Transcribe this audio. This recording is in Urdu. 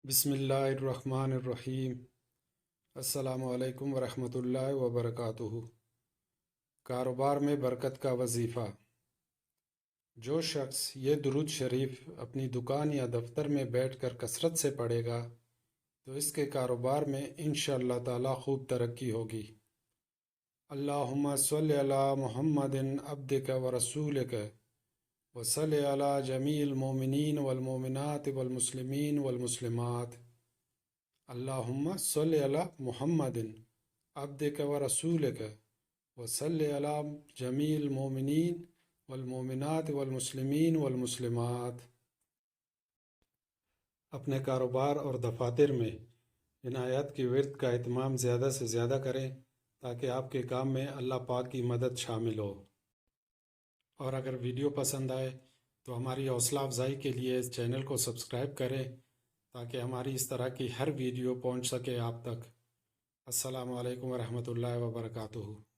بسم اللہ الرحمن الرحیم۔ السلام علیکم ورحمۃ اللہ وبرکاتہ۔ کاروبار میں برکت کا وظیفہ۔ جو شخص یہ درود شریف اپنی دکان یا دفتر میں بیٹھ کر کثرت سے پڑھے گا تو اس کے کاروبار میں انشاءاللہ تعالی خوب ترقی ہوگی۔ اللہم صلی علی محمد عبدک ورسولک وصلی علی جمیع المومنین والمومنات والمسلمین والمسلمات۔ اللہم صلی علی محمد عبدک ورسولک وصلی علی جمیع المومنین والمومنات والمسلمین والمسلمات۔ اپنے کاروبار اور دفاتر میں ان آیات کی ورد کا اہتمام زیادہ سے زیادہ کریں تاکہ آپ کے کام میں اللہ پاک کی مدد شامل ہو۔ اور اگر ویڈیو پسند آئے تو ہماری حوصلہ افزائی کے لیے اس چینل کو سبسکرائب کریں تاکہ ہماری اس طرح کی ہر ویڈیو پہنچ سکے آپ تک۔ السلام علیکم ورحمۃ اللہ وبرکاتہ۔